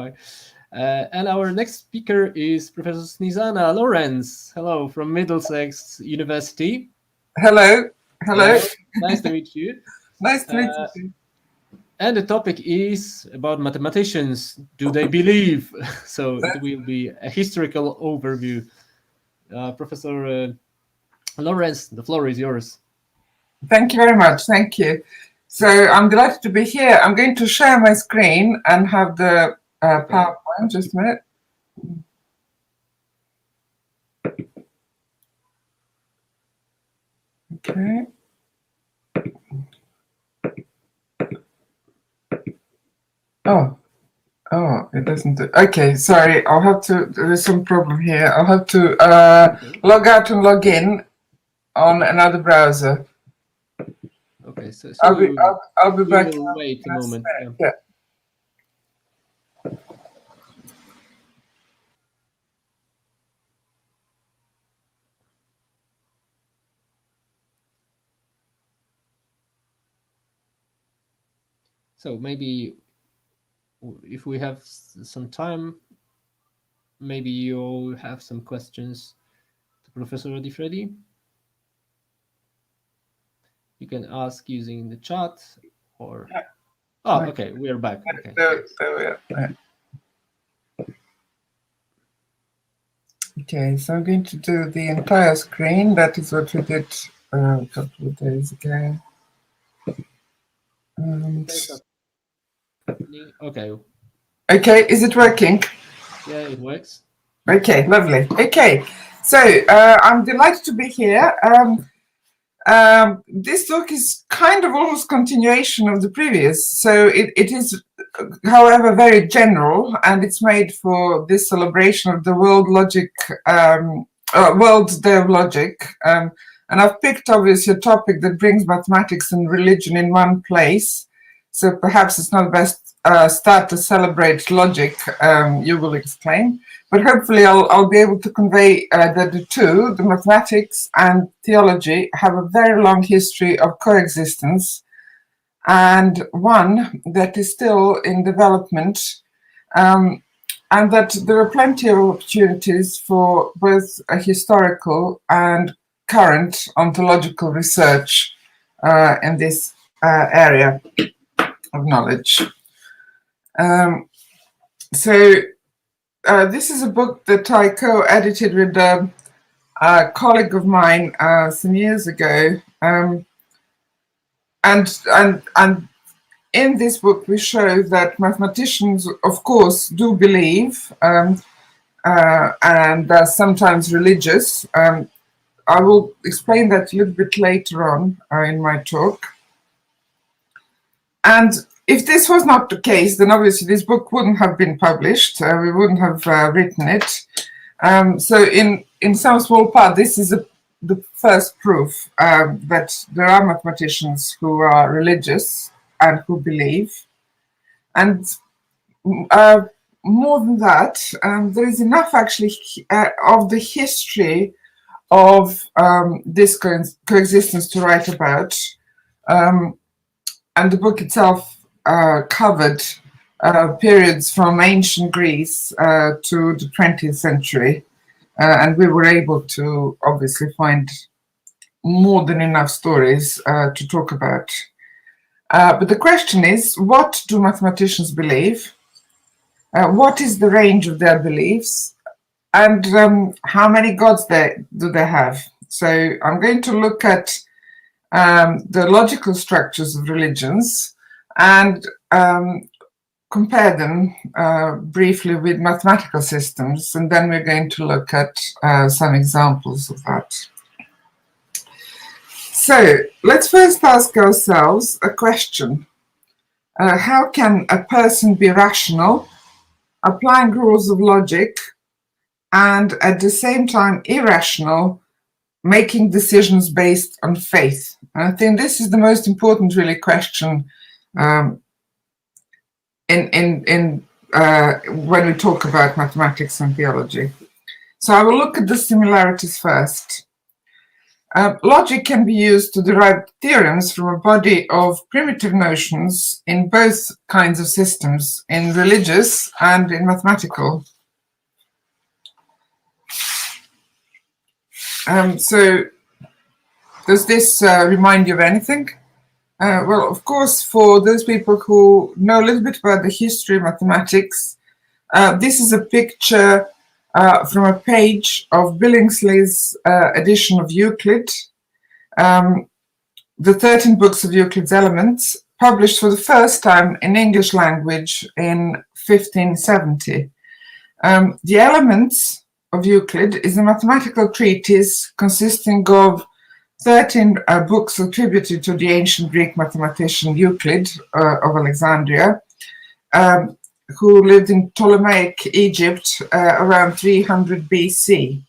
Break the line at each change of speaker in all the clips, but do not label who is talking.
Bye. And our next speaker is Professor Snezana Lawrence. Hello, from Middlesex University.
Hello. Hello.
Nice to meet you.
Nice to meet you.
And the topic is about mathematicians. Do they believe? So it will be a historical overview. Professor Lorenz, the floor is yours.
Thank you very much. Thank you. So I'm delighted to be here. I'm going to share my screen and have the PowerPoint. Just a minute. Okay. Oh, it doesn't. Okay, sorry. I'll have to. There's some problem here. I'll have to log out and log in on another browser.
Okay, so
I'll be back.
We'll wait a moment.
Yeah.
So maybe if we have some time, maybe you'll have some questions to Professor Di Freddi. You can ask using the chat or...
Yeah.
Oh, okay, we are back. Okay.
There we are. Okay, so I'm going to do the entire screen. That is what we did a couple of days ago.
Okay.
Okay, is it working?
Yeah, it works.
Okay, lovely. Okay, so I'm delighted to be here. This talk is kind of almost continuation of the previous. So it is, however, very general, and it's made for this celebration of the World Day of Logic. And I've picked, obviously, a topic that brings mathematics and religion in one place. So perhaps it's not the best start to celebrate logic, you will explain. But hopefully I'll be able to convey that the two, the mathematics and theology, have a very long history of coexistence, and one that is still in development, and that there are plenty of opportunities for both a historical and current ontological research in this area of knowledge. This is a book that I co-edited with a colleague of mine some years ago, and in this book we show that mathematicians, of course, do believe and are sometimes religious. I will explain that a little bit later on in my talk. And if this was not the case, then obviously this book wouldn't have been published. We wouldn't have written it. So in some small part, this is the first proof that there are mathematicians who are religious and who believe. And more than that, there is enough actually of the history of this coexistence to write about. And the book itself covered periods from ancient Greece to the 20th century. And we were able to obviously find more than enough stories to talk about. But the question is, what do mathematicians believe? What is the range of their beliefs? And how many gods do they have? So I'm going to look at the logical structures of religions and compare them briefly with mathematical systems, and then we're going to look at some examples of that. So let's first ask ourselves a question. How can a person be rational, applying rules of logic, and at the same time irrational, making decisions based on faith? And I think this is the most important, really, question when we talk about mathematics and theology. So I will look at the similarities first. Logic can be used to derive theorems from a body of primitive notions in both kinds of systems, in religious and in mathematical. So does this remind you of anything? Well, of course, for those people who know a little bit about the history of mathematics, this is a picture from a page of Billingsley's edition of Euclid, the 13 books of Euclid's Elements, published for the first time in English language in 1570. The Elements of Euclid is a mathematical treatise consisting of 13 books attributed to the ancient Greek mathematician Euclid of Alexandria, who lived in Ptolemaic Egypt around 300 BC.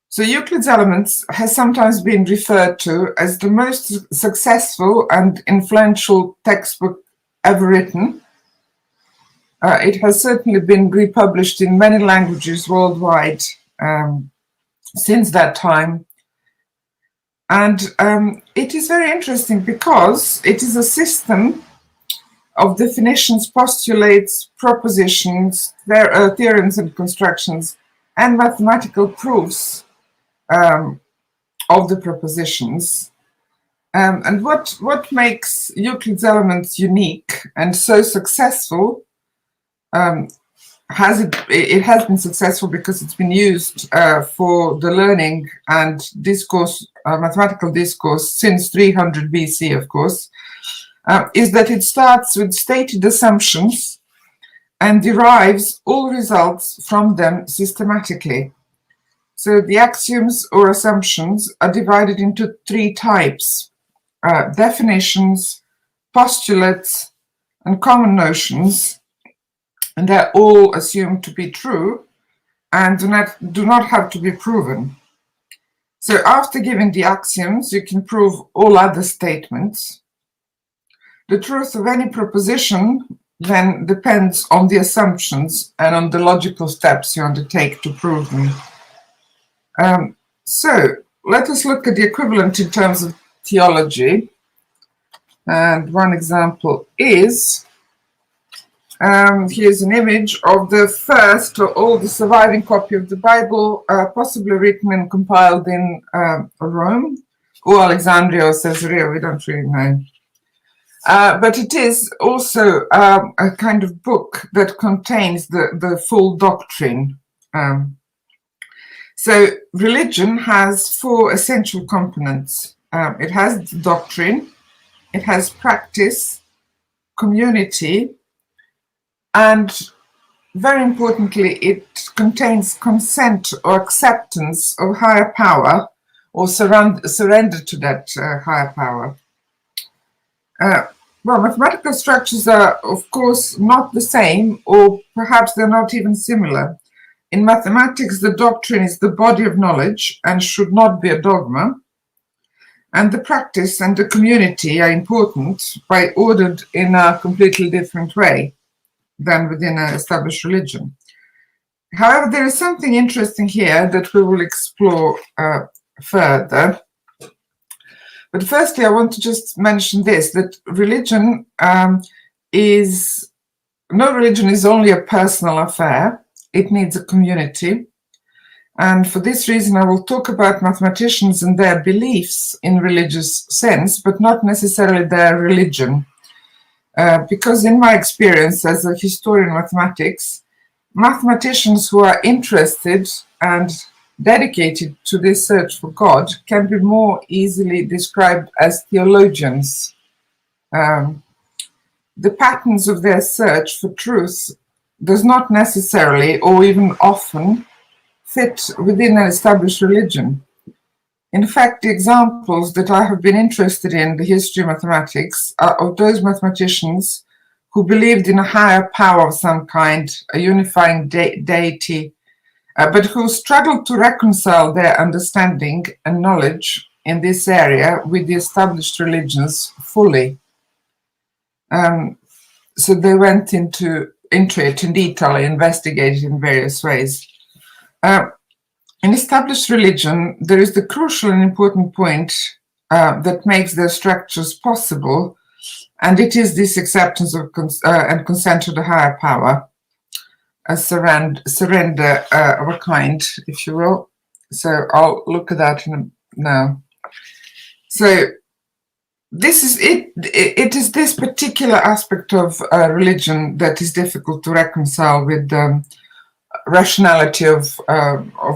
So Euclid's Elements has sometimes been referred to as the most successful and influential textbook ever written. It has certainly been republished in many languages worldwide since that time. And it is very interesting because it is a system of definitions, postulates, propositions, theorems and constructions, and mathematical proofs of the propositions. And what makes Euclid's Elements unique and so successful, it has been successful because it's been used for the learning and discourse, mathematical discourse since 300 BC, of course, is that it starts with stated assumptions and derives all results from them systematically. So the axioms or assumptions are divided into three types: definitions, postulates, and common notions, and they're all assumed to be true and do not have to be proven. So after giving the axioms, you can prove all other statements. The truth of any proposition then depends on the assumptions and on the logical steps you undertake to prove them. So let us look at the equivalent in terms of theology. And one example is, here's an image of the first or oldest surviving copy of the Bible, possibly written and compiled in Rome, or Alexandria or Caesarea, we don't really know. But it is also a kind of book that contains the full doctrine. So religion has four essential components. It has doctrine, it has practice, community, and very importantly, it contains consent or acceptance of higher power or surrender to that higher power. Well, mathematical structures are, of course, not the same, or perhaps they're not even similar. In mathematics, the doctrine is the body of knowledge and should not be a dogma. And the practice and the community are important, but ordered in a completely different way than within an established religion. However, there is something interesting here that we will explore further. But firstly, I want to just mention this, that religion no religion is only a personal affair. It needs a community. And for this reason, I will talk about mathematicians and their beliefs in religious sense, but not necessarily their religion. Because in my experience as a historian of mathematics, mathematicians who are interested and dedicated to this search for God can be more easily described as theologians. The patterns of their search for truth does not necessarily or even often fit within an established religion. In fact, the examples that I have been interested in the history of mathematics are of those mathematicians who believed in a higher power of some kind, a unifying deity, but who struggled to reconcile their understanding and knowledge in this area with the established religions fully. So they went into it in detail, investigated in various ways. in established religion, there is the crucial and important point that makes their structures possible, and it is this acceptance of and consent to the higher power, a surrender of a kind, if you will. So I'll look at that now. So this is it. It is this particular aspect of religion that is difficult to reconcile with the rationality of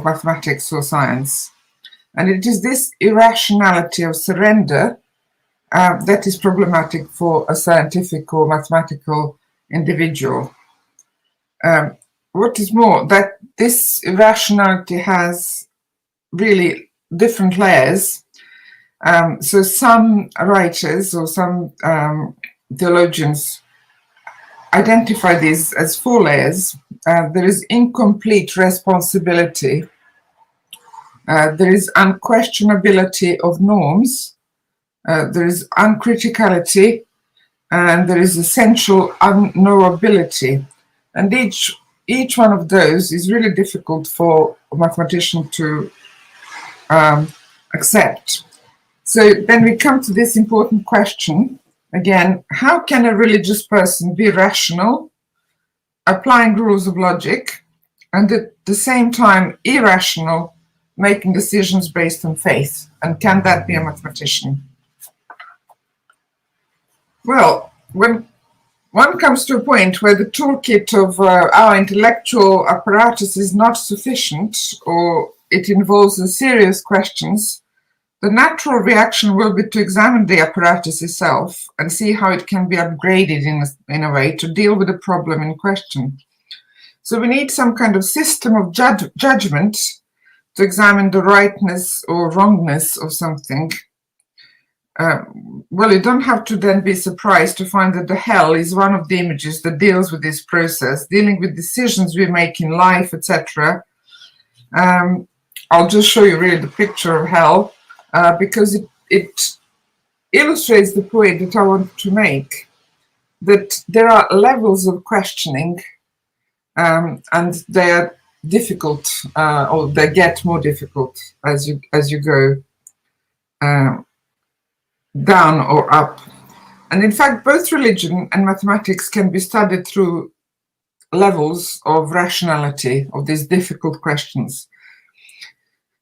mathematics or science, and it is this irrationality of surrender that is problematic for a scientific or mathematical individual. What is more, that this irrationality has really different layers. So some writers or some theologians identify these as 4 layers. There is incomplete responsibility. There is unquestionability of norms. There is uncriticality, and there is essential unknowability. And each one of those is really difficult for a mathematician to accept. So then we come to this important question again: how can a religious person be rational, applying rules of logic, and at the same time irrational, making decisions based on faith? And can that be a mathematician? Well, when one comes to a point where the toolkit of our intellectual apparatus is not sufficient, or it involves serious questions, the natural reaction will be to examine the apparatus itself and see how it can be upgraded in a way to deal with the problem in question. So we need some kind of system of judgment to examine the rightness or wrongness of something. Well, you don't have to then be surprised to find that the hell is one of the images that deals with this process, dealing with decisions we make in life, etc. I'll just show you really the picture of hell, because it illustrates the point that I want to make, that there are levels of questioning, and they are difficult, or they get more difficult as you go down or up. And in fact, both religion and mathematics can be studied through levels of rationality of these difficult questions.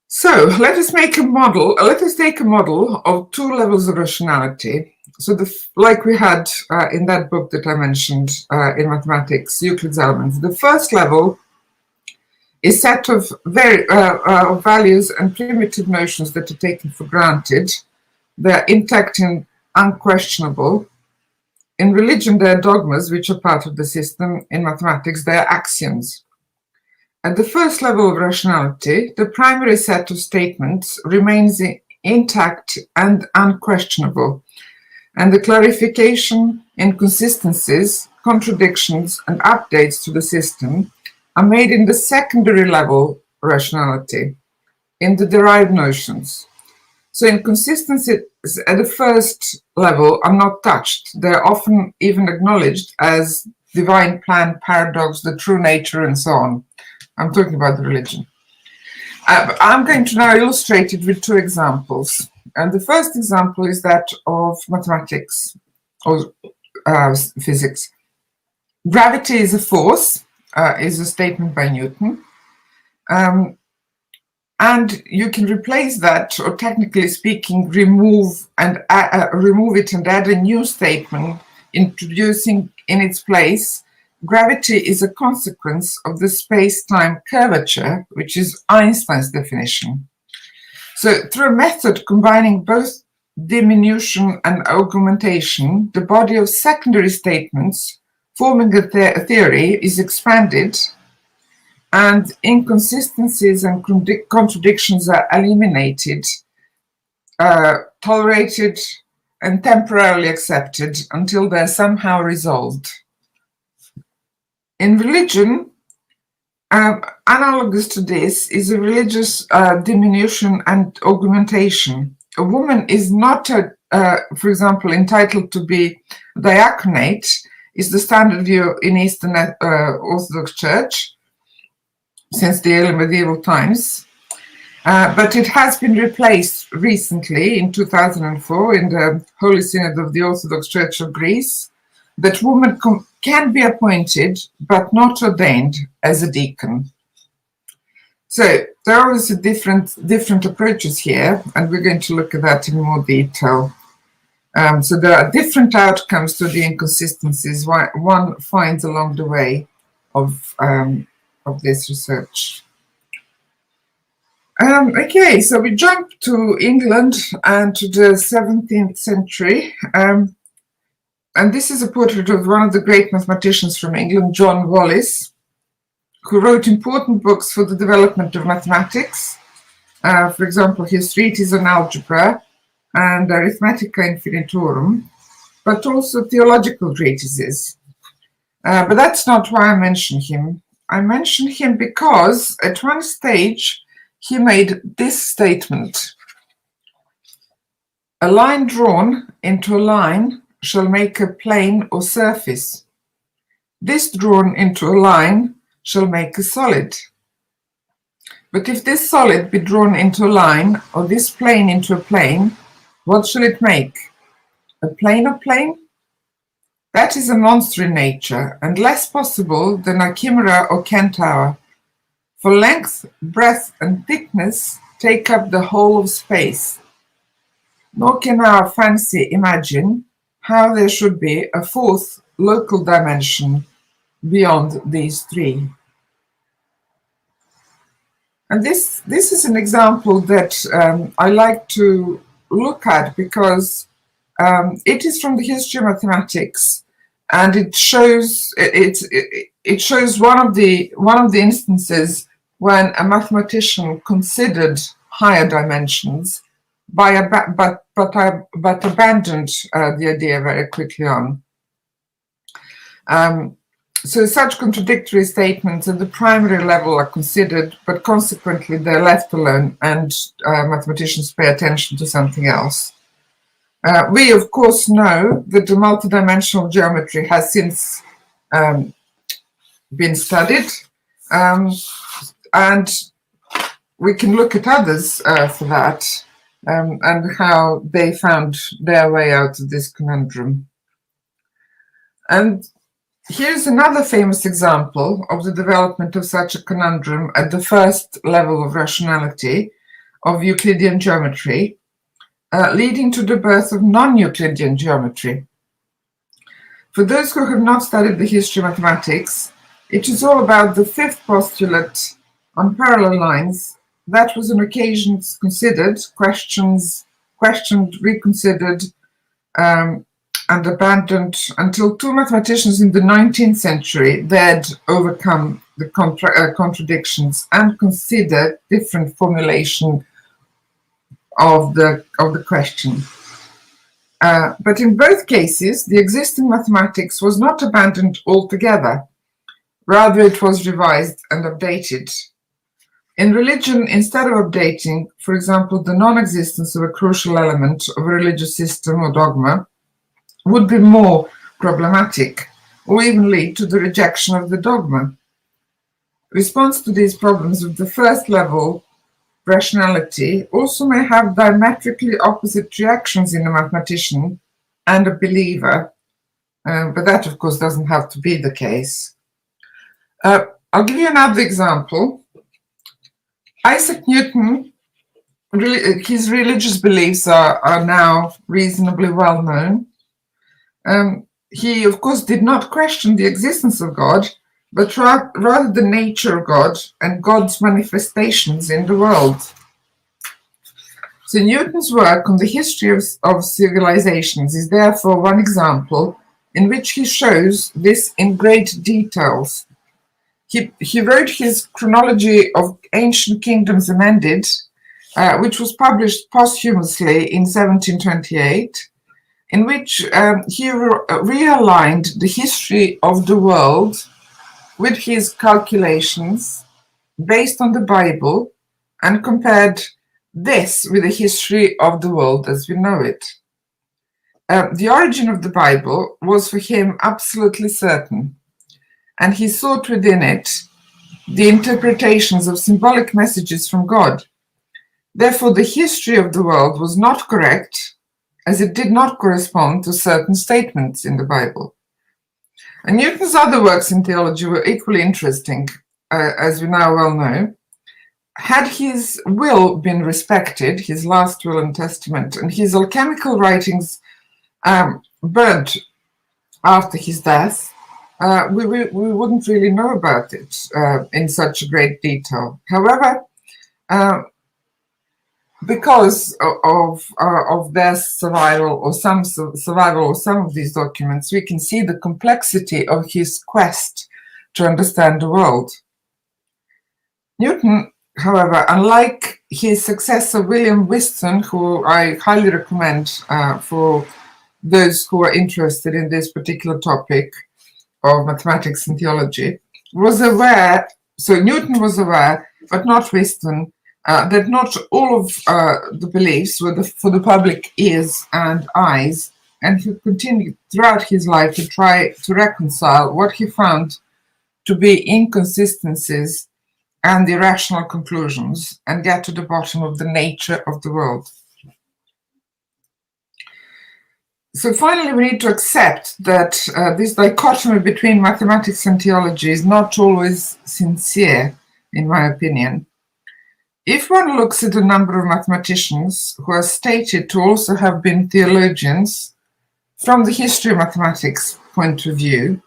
So let us make a model. Let us take a model of 2 levels of rationality. So like we had in that book that I mentioned in mathematics, Euclid's Elements. The first level is a set of values and primitive notions that are taken for granted. They're intact and unquestionable. In religion, they're dogmas, which are part of the system. In mathematics, they're axioms. At the first level of rationality, the primary set of statements remains intact and unquestionable, and the clarification, inconsistencies, contradictions, and updates to the system are made in the secondary level rationality, in the derived notions. So inconsistencies at the first level are not touched. They're often even acknowledged as divine plan, paradox, the true nature, and so on. I'm talking about the religion. I'm going to now illustrate it with 2 examples. And the first example is that of mathematics or physics. Gravity is a force, is a statement by Newton. And you can replace that, or technically speaking, remove it and add a new statement, introducing in its place, gravity is a consequence of the space-time curvature, which is Einstein's definition. So through a method combining both diminution and augmentation, the body of secondary statements forming a theory is expanded, and inconsistencies and contradictions are eliminated, tolerated, and temporarily accepted until they're somehow resolved. In religion, analogous to this is a religious diminution and augmentation. A woman is not, for example, entitled to be diaconate, is the standard view in Eastern Orthodox Church since the early medieval times. But it has been replaced recently in 2004 in the Holy Synod of the Orthodox Church of Greece, that women can be appointed but not ordained as a deacon. So there are obviously different approaches here, and we're going to look at that in more detail. So there are different outcomes to the inconsistencies one finds along the way of this research. Okay, so we jump to England and to the 17th century. And this is a portrait of one of the great mathematicians from England, John Wallis, who wrote important books for the development of mathematics. For example, his treatise on algebra and Arithmetica Infinitorum, but also theological treatises. But that's not why I mention him. I mention him because at one stage he made this statement: "A line drawn into a line shall make a plane or surface. This drawn into a line shall make a solid. But if this solid be drawn into a line, or this plane into a plane, what shall it make? A plane of plane? That is a monster in nature, and less possible than a chimera or centaur. For length, breadth, and thickness take up the whole of space. Nor can our fancy imagine how there should be a fourth local dimension beyond these three." And this is an example that I like to look at because it is from the history of mathematics, and it shows one of the instances when a mathematician considered higher dimensions, but abandoned the idea very quickly on. So such contradictory statements at the primary level are considered, but consequently they're left alone, and mathematicians pay attention to something else. We, of course, know that the multidimensional geometry has since been studied, and we can look at others for that, and how they found their way out of this conundrum. And here's another famous example of the development of such a conundrum at the first level of rationality of Euclidean geometry, leading to the birth of non-Euclidean geometry. For those who have not studied the history of mathematics, it is all about the fifth postulate on parallel lines that was on occasions considered, questioned, reconsidered, and abandoned until two mathematicians in the 19th century dared overcome the contradictions and consider different formulation of the question. But in both cases, the existing mathematics was not abandoned altogether. Rather, it was revised and updated. In religion, instead of updating, for example, the non-existence of a crucial element of a religious system or dogma would be more problematic, or even lead to the rejection of the dogma. Response to these problems of the first level rationality also may have diametrically opposite reactions in a mathematician and a believer, but that, of course, doesn't have to be the case. I'll give you another example. Isaac Newton, his religious beliefs are now reasonably well known. He, of course, did not question the existence of God, but rather the nature of God and God's manifestations in the world. So Newton's work on the history of civilizations is therefore one example in which he shows this in great details. He wrote his Chronology of Ancient Kingdoms Amended, which was published posthumously in 1728, in which he realigned the history of the world with his calculations based on the Bible and compared this with the history of the world as we know it. The origin of the Bible was for him absolutely certain, and he sought within it the interpretations of symbolic messages from God, Therefore, the history of the world was not correct, as it did not correspond to certain statements in the Bible. And Newton's other works in theology were equally interesting, as we now well know. Had his will been respected, his last will and testament, and his alchemical writings burnt after his death, we wouldn't really know about it in such a great detail. However, because of their survival or some of these documents, we can see the complexity of his quest to understand the world. Newton, however, unlike his successor William Whiston, who I highly recommend for those who are interested in this particular topic of mathematics and theology, was aware, so Newton was aware, but not Whiston, that not all of the beliefs were for the public ears and eyes, and he continued throughout his life to try to reconcile what he found to be inconsistencies and irrational conclusions and get to the bottom of the nature of the world. So finally, we need to accept that this dichotomy between mathematics and theology is not always sincere, in my opinion. If one looks at the number of mathematicians who are stated to also have been theologians, from the history of mathematics point of view,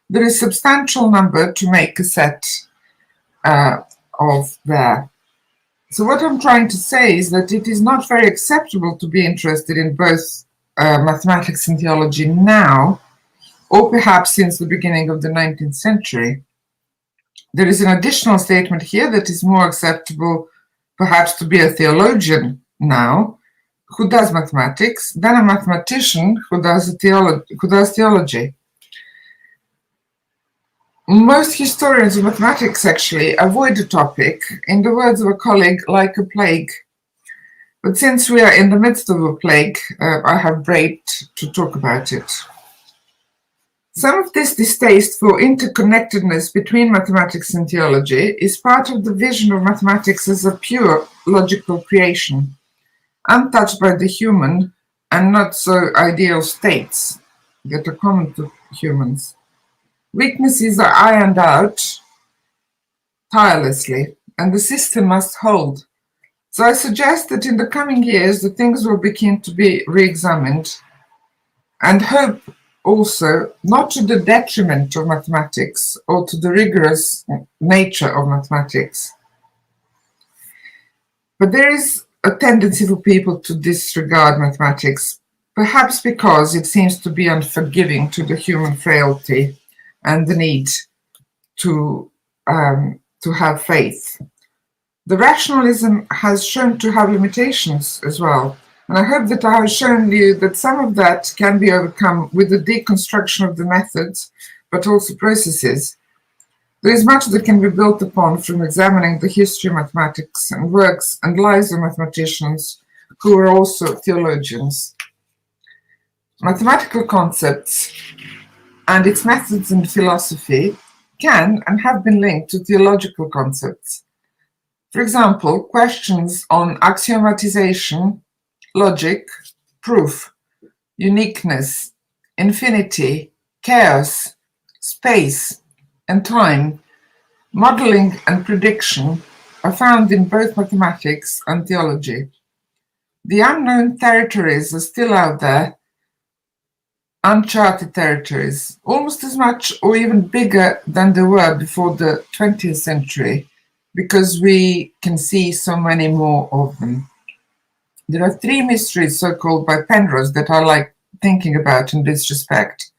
there is a substantial number to make a set of there. So what I'm trying to say is that it is not very acceptable to be interested in both mathematics and theology now, or perhaps since the beginning of the 19th century. There is an additional statement here that is more acceptable perhaps to be a theologian now who does mathematics than a mathematician who does theology. Most historians of mathematics actually avoid the topic, in the words of a colleague, like a plague. But since we are in the midst of a plague, I have braved to talk about it. Some of this distaste for interconnectedness between mathematics and theology is part of the vision of mathematics as a pure logical creation, untouched by the human and not so ideal states that are common to humans. Weaknesses are ironed out tirelessly, and the system must hold. So I suggest that in the coming years, the things will begin to be re-examined, and hope also not to the detriment of mathematics or to the rigorous nature of mathematics. But there is a tendency for people to disregard mathematics, perhaps because it seems to be unforgiving to the human frailty and the need to have faith. The rationalism has shown to have limitations as well, and I hope that I have shown you that some of that can be overcome with the deconstruction of the methods, but also processes. There is much that can be built upon from examining the history of mathematics and works and lives of mathematicians who are also theologians. Mathematical concepts and its methods and philosophy can and have been linked to theological concepts. For example, questions on axiomatization, logic, proof, uniqueness, infinity, chaos, space, and time, modeling and prediction are found in both mathematics and theology. The unknown territories are still out there, uncharted territories, almost as much or even bigger than they were before the 20th century, because we can see so many more of them. There are three mysteries, so-called by Penrose, that I like thinking about in this respect.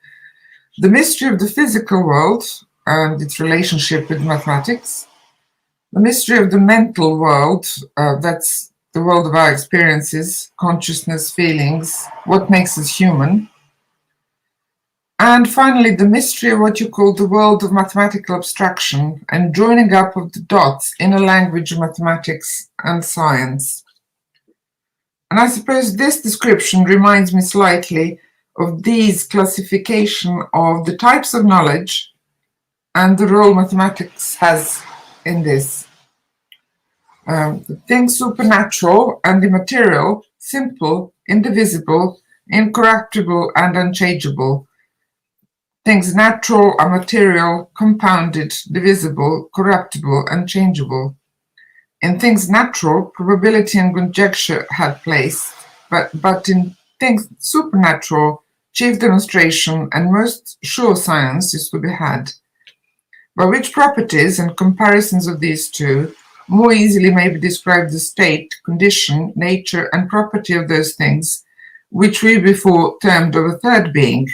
The mystery of the physical world and its relationship with mathematics. The mystery of the mental world, that's the world of our experiences, consciousness, feelings, what makes us human. And finally, the mystery of what you call the world of mathematical abstraction and joining up of the dots in a language of mathematics and science. And I suppose this description reminds me slightly of these classification of the types of knowledge and the role mathematics has in this. Things supernatural and immaterial, simple, indivisible, incorruptible, and unchangeable. Things natural are material, compounded, divisible, corruptible, and changeable. In things natural, probability and conjecture had place, but in things supernatural, chief demonstration and most sure science is to be had, by which properties and comparisons of these two more easily may be described the state, condition, nature, and property of those things, which we before termed of a third being,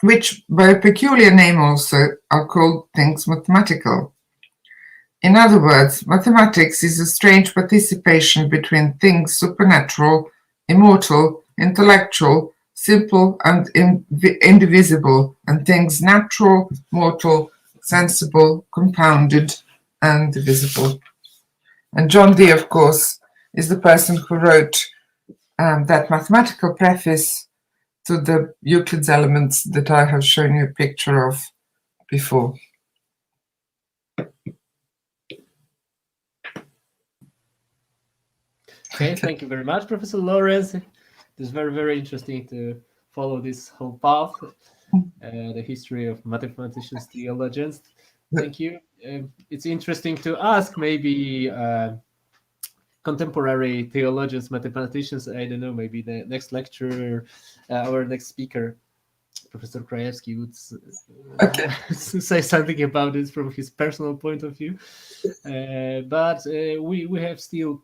which by a peculiar name also are called things mathematical. In other words, mathematics is a strange participation between things supernatural, immortal, intellectual, simple, and indivisible, and things natural, mortal, sensible, compounded, and divisible. And John Dee, of course, is the person who wrote that mathematical preface to the Euclid's Elements that I have shown you a picture of before.
Okay, thank you very much, Professor Lorenz. It is very, very interesting to follow this whole path, the history of mathematicians, theologians. Thank you. It's interesting to ask maybe contemporary theologians, mathematicians, I don't know, maybe the next lecturer, our next speaker, Professor Krajewski, would say something about this from his personal point of view. But we have still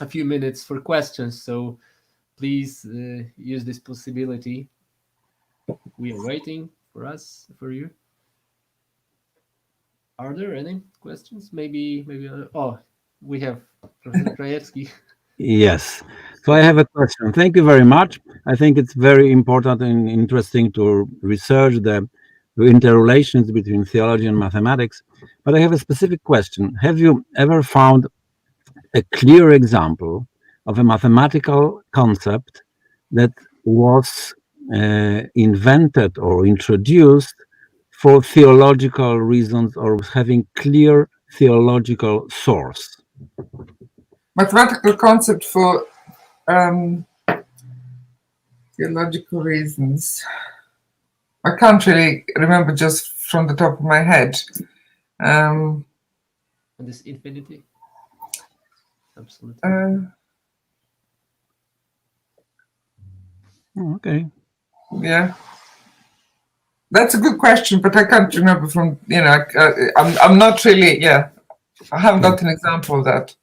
a few minutes for questions, so please use this possibility. We are waiting for you. Are there any questions? Maybe. We have Professor Krajewski.
Yes. So I have a question. Thank you very much. I think it's very important and interesting to research the interrelations between theology and mathematics. But I have a specific question. Have you ever found a clear example of a mathematical concept that was invented or introduced for theological reasons or having clear theological source?
Mathematical concept for theological reasons. I can't really remember just from the top of my head.
And this infinity? Absolutely.
Okay.
Yeah. That's a good question, but I can't remember from, I'm not really, I haven't got an example of that.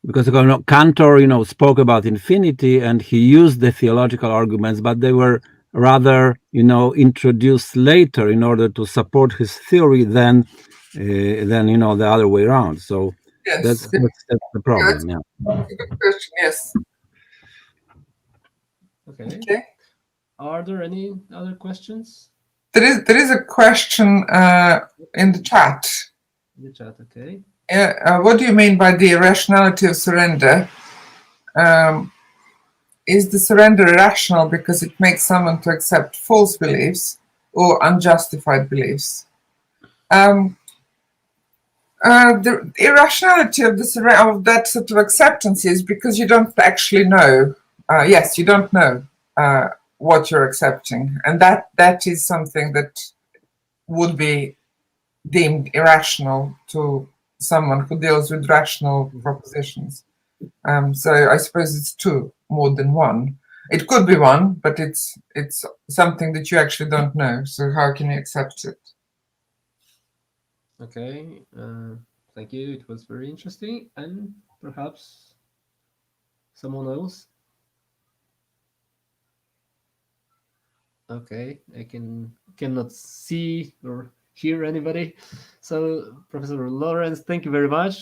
Because Cantor, spoke about infinity and he used the theological arguments, but they were rather, introduced later in order to support his theory than the other way around. So
yes.
that's the problem.
Yeah, that's a good question, yes.
Okay. Are there any other questions?
There is a question in the chat.
In the chat, okay.
What do you mean by the irrationality of surrender? Is the surrender irrational because it makes someone to accept false beliefs or unjustified beliefs? The irrationality of that sort of acceptance is because you don't actually know. Yes, you don't know what you're accepting, and that is something that would be deemed irrational to someone who deals with rational propositions. So I suppose it's two more than one. It could be one, but it's something that you actually don't know. So how can you accept it?
Okay. Thank you. It was very interesting, and perhaps someone else. Okay, I cannot see or hear anybody. So, Professor Lorenz, thank you very much.